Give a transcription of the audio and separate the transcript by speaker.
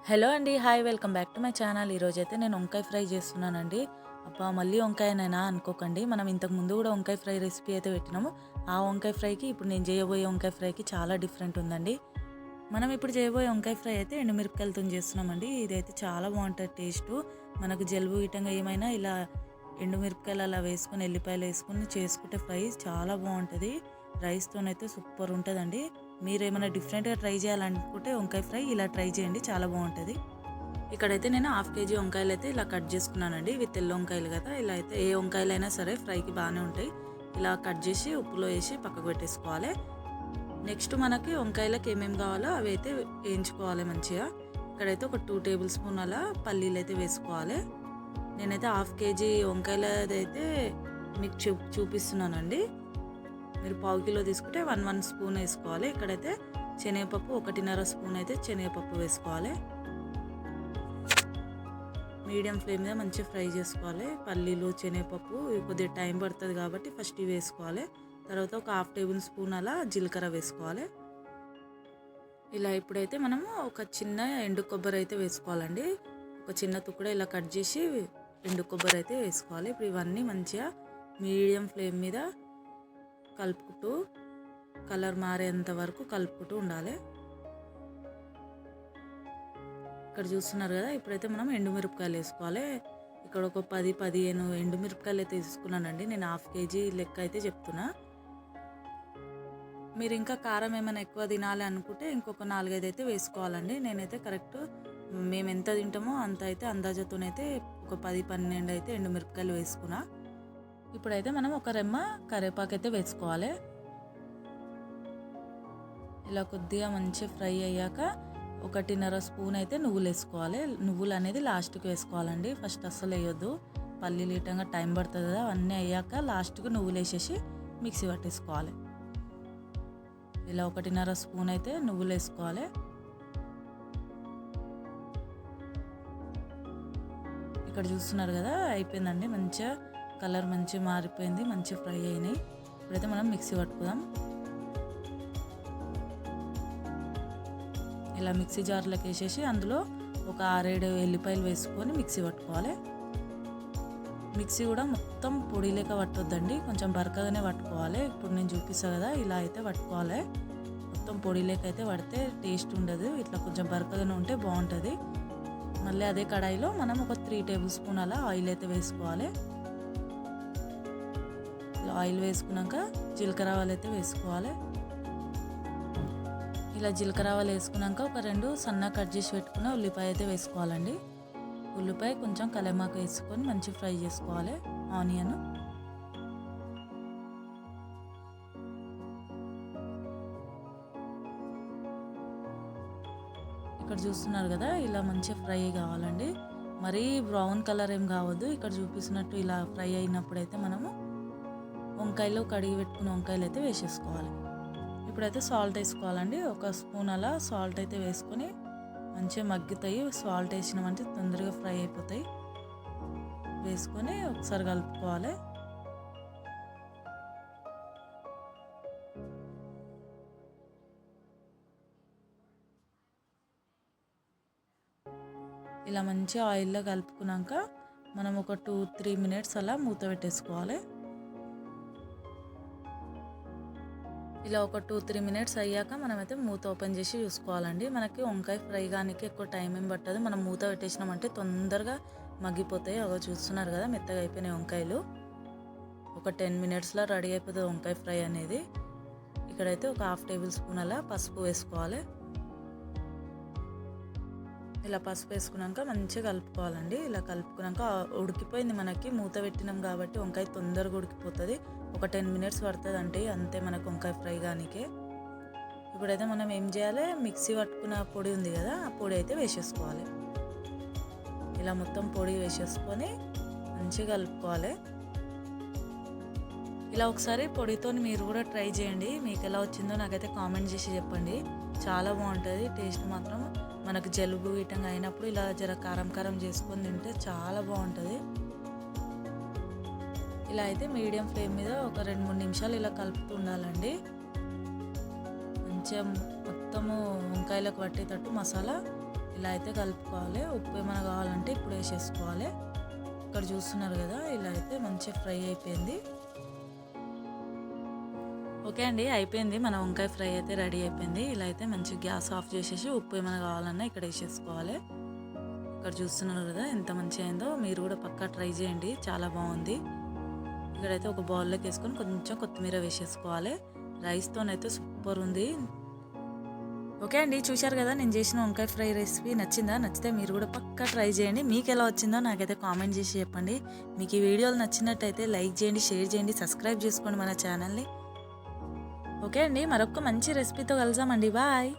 Speaker 1: Hello అండి. Hi, welcome back to my channel. ఈరోజైతే నేను వంకాయ ఫ్రై చేస్తున్నానండి. అబ్బా, మళ్ళీ వంకాయనేనా అనుకోకండి. మనం ఇంతకు ముందు కూడా వంకాయ ఫ్రై రెసిపీ అయితే పెట్టినాము. ఆ వంకాయ ఫ్రైకి ఇప్పుడు నేను చేయబోయే వంకాయ ఫ్రైకి చాలా డిఫరెంట్ ఉందండి. మనం ఇప్పుడు చేయబోయే వంకాయ ఫ్రై అయితే ఎండుమిరపకాయలతో చేస్తున్నామండి. ఇదైతే చాలా బాగుంటుంది టేస్ట్. మనకు జలుబు గిట్టంగా ఏమైనా ఇలా ఎండుమిరపకాయలు అలా వేసుకొని ఎల్లిపాయలు వేసుకొని చేసుకుంటే ఫ్రై చాలా బాగుంటుంది. రైస్తోనైతే సూపర్ ఉంటుందండి. మీరు ఏమైనా డిఫరెంట్గా ట్రై చేయాలనుకుంటే వంకాయ ఫ్రై ఇలా ట్రై చేయండి, చాలా బాగుంటుంది. ఇక్కడైతే నేను హాఫ్ కేజీ వంకాయలు అయితే ఇలా కట్ చేసుకున్నానండి. ఇవి తెల్ల వంకాయలు కదా, ఇలా అయితే ఏ వంకాయలు అయినా సరే ఫ్రైకి బాగానే ఉంటాయి. ఇలా కట్ చేసి ఉప్పులో వేసి పక్కకు పెట్టేసుకోవాలి. నెక్స్ట్ మనకి వంకాయలకు ఏమేమి కావాలో అవి అయితే వేయించుకోవాలి మంచిగా. ఇక్కడైతే ఒక 2 టేబుల్ స్పూన్ అలా పల్లీలు అయితే వేసుకోవాలి. నేనైతే హాఫ్ కేజీ వంకాయలదైతే మీకు చూపిస్తున్నానండి. మీరు పావు కిలో తీసుకుంటే 1 స్పూన్ వేసుకోవాలి. ఇక్కడైతే శనగపప్పు 1.5 స్పూన్ అయితే శనగపప్పు వేసుకోవాలి. మీడియం ఫ్లేమ్ మీద మంచిగా ఫ్రై చేసుకోవాలి. పల్లీలు శనగపప్పు కొద్దిగా టైం పడుతుంది కాబట్టి ఫస్ట్ ఇవి వేసుకోవాలి. తర్వాత ఒక హాఫ్ టేబుల్ స్పూన్ అలా జీలకర్ర వేసుకోవాలి. ఇలా ఇప్పుడైతే మనము ఒక చిన్న ఎండు కొబ్బరి అయితే వేసుకోవాలండి. ఒక చిన్న తుక్కుడ ఇలా కట్ చేసి ఎండు కొబ్బరి అయితే వేసుకోవాలి. ఇప్పుడు ఇవన్నీ మంచిగా మీడియం ఫ్లేమ్ మీద కలుపుకుంటూ కలర్ మారేంత వరకు కలుపుకుంటూ ఉండాలి. ఇక్కడ చూస్తున్నారు కదా, ఇప్పుడైతే మనం ఎండుమిరపకాయలు వేసుకోవాలి. ఇక్కడ ఒక 10-15 ఎండుమిరపకాయలు అయితే తీసుకున్నానండి. నేను హాఫ్ కేజీ లెక్క అయితే చెప్తున్నా. మీరు ఇంకా కారం ఏమైనా ఎక్కువ తినాలి అనుకుంటే ఇంకొక 4-5 అయితే వేసుకోవాలండి. నేనైతే కరెక్ట్ మేము ఎంత తింటామో అంత అయితే అందాజతోనైతే ఒక 10-12 అయితే ఎండుమిరపకాయలు వేసుకున్నా. ఇప్పుడైతే మనం ఒక రెమ్మ కరివేపాకు అయితే వేసుకోవాలి. ఇలా కొద్దిగా మంచిగా ఫ్రై అయ్యాక 1.5 స్పూన్ అయితే నువ్వులు వేసుకోవాలి. నువ్వులు అనేది లాస్ట్కి వేసుకోవాలండి, ఫస్ట్ అస్సలు వేయొద్దు. పల్లీలు ఇటంగా టైం పడుతుంది కదా, అవన్నీ అయ్యాక లాస్ట్కి నువ్వులు వేసేసి మిక్సీ పట్టేసుకోవాలి. ఇలా 1.5 స్పూన్ అయితే నువ్వులు వేసుకోవాలి. ఇక్కడ చూస్తున్నారు కదా, అయిపోయిందండి. మంచిగా కలర్ మంచిగా మారిపోయింది, మంచిగా ఫ్రై అయినాయి. ఇప్పుడైతే మనం మిక్సీ పట్టుకుందాం. ఇలా మిక్సీ జార్లోకి వేసేసి అందులో ఒక 6-7 ఎల్లిపాయలు వేసుకొని మిక్సీ పట్టుకోవాలి. మిక్సీ కూడా మొత్తం పొడి లేక పట్టొద్దండి, కొంచెం బరకగానే పట్టుకోవాలి. ఇప్పుడు నేను చూపిస్తాను కదా, ఇలా అయితే పట్టుకోవాలి. మొత్తం పొడి లేక అయితే పడితే టేస్ట్ ఉండదు. ఇట్లా కొంచెం బరకగానే ఉంటే బాగుంటుంది. మళ్ళీ అదే కడాయిలో మనం ఒక 3 టేబుల్ స్పూన్ అలా ఆయిల్ అయితే వేసుకోవాలి. ఇలా ఆయిల్ వేసుకున్నాక జీలకర్ర ఆవాలు అయితే వేసుకోవాలి. ఇలా జీలకర్ర ఆవాలు వేసుకున్నాక ఒక 2 సన్నగా కట్ చేసి పెట్టుకున్న ఉల్లిపాయ అయితే వేసుకోవాలండి. ఉల్లిపాయ కొంచెం కలమాకు వేసుకొని మంచిగా ఫ్రై చేసుకోవాలి. ఆనియన్ ఇక్కడ చూస్తున్నారు కదా, ఇలా మంచిగా ఫ్రై కావాలండి. మరీ బ్రౌన్ కలర్ ఏం కావద్దు. ఇక్కడ చూపిస్తున్నట్టు ఇలా ఫ్రై అయినప్పుడైతే మనము వంకాయలు కడిగి పెట్టుకున్న వంకాయలు అయితే వేసేసుకోవాలి. ఇప్పుడైతే సాల్ట్ వేసుకోవాలండి. 1 స్పూన్ అలా సాల్ట్ అయితే వేసుకొని మంచిగా మగ్గుతాయి. సాల్ట్ వేసినామంటే తొందరగా ఫ్రై అయిపోతాయి. వేసుకొని ఒకసారి కలుపుకోవాలి. ఇలా మంచిగా ఆయిల్లో కలుపుకున్నాక మనం ఒక 2-3 మినిట్స్ అలా మూత పెట్టేసుకోవాలి. ఇలా ఒక 2-3 మినిట్స్ అయ్యాక మనమైతే మూత ఓపెన్ చేసి చూసుకోవాలండి. మనకి వంకాయ ఫ్రై కానీ ఎక్కువ టైం ఏం పట్టదు. మనం మూత పెట్టేసినామంటే తొందరగా మగ్గిపోతాయి. అవి చూస్తున్నారు కదా, మెత్తగా అయిపోయినాయి వంకాయలు. ఒక 10 మినిట్స్లో రెడీ అయిపోతుంది వంకాయ ఫ్రై అనేది. ఇక్కడైతే ఒక హాఫ్ టేబుల్ స్పూన్ అలా పసుపు వేసుకోవాలి. ఇలా పసుపు వేసుకున్నాక మంచిగా కలుపుకోవాలండి. ఇలా కలుపుకున్నాక ఉడికిపోయింది, మనకి మూత పెట్టినాం కాబట్టి వంకాయ తొందరగా ఉడికిపోతుంది. ఒక 10 మినిట్స్ పడుతుంది అంటే అంతే మనకు వంకాయ ఫ్రై కానీకే. ఇప్పుడైతే మనం ఏం చేయాలి, మిక్సీ పట్టుకున్న పొడి ఉంది కదా, ఆ పొడి అయితే వేసేసుకోవాలి. ఇలా మొత్తం పొడి వేసేసుకొని మంచిగా కలుపుకోవాలి. ఇలా ఒకసారి పొడితో మీరు కూడా ట్రై చేయండి. మీకు ఎలా వచ్చిందో నాకైతే కామెంట్ చేసి చెప్పండి. చాలా బాగుంటుంది టేస్ట్ మాత్రం. మనకు జలుబు వీటంగా అయినప్పుడు ఇలా జర కారం కారం చేసుకొని తింటే చాలా బాగుంటుంది. ఇలా అయితే మీడియం ఫ్లేమ్ మీద ఒక 2-3 నిమిషాలు ఇలా కలుపుతూ ఉండాలండి. మంచిగా మొత్తము వంకాయలకు పట్టేటట్టు మసాలా ఇలా అయితే కలుపుకోవాలి. ఉప్పు ఏమైనా కావాలంటే ఇప్పుడు వేసేసుకోవాలి. ఇక్కడ చూస్తున్నారు కదా, ఇలా అయితే మంచిగా ఫ్రై అయిపోయింది. ఓకే అండి, అయిపోయింది. మన వంకాయ ఫ్రై అయితే రెడీ అయిపోయింది. ఇలా అయితే మంచిగా గ్యాస్ ఆఫ్ చేసేసి ఉప్పు ఏమైనా కావాలన్నా ఇక్కడ వేసేసుకోవాలి. ఇక్కడ చూస్తున్నారు కదా ఎంత మంచిగా అయిందో. మీరు కూడా పక్కా ట్రై చేయండి, చాలా బాగుంది. ఇక్కడైతే ఒక బౌల్లోకి వేసుకొని కొంచెం కొత్తిమీర వేసేసుకోవాలి. రైస్తోనైతే సూపర్ ఉంది. ఓకే అండి, చూశారు కదా నేను చేసిన వంకాయ ఫ్రై రెసిపీ. నచ్చిందా? నచ్చితే మీరు కూడా పక్కా ట్రై చేయండి. మీకు ఎలా వచ్చిందో నాకైతే కామెంట్ చేసి చెప్పండి. మీకు ఈ వీడియోలు నచ్చినట్టయితే లైక్ చేయండి, షేర్ చేయండి, సబ్స్క్రైబ్ చేసుకోండి మన ఛానల్ని. ఓకే అండి, మరొక మంచి రెసిపీతో కలుద్దామండి. బాయ్.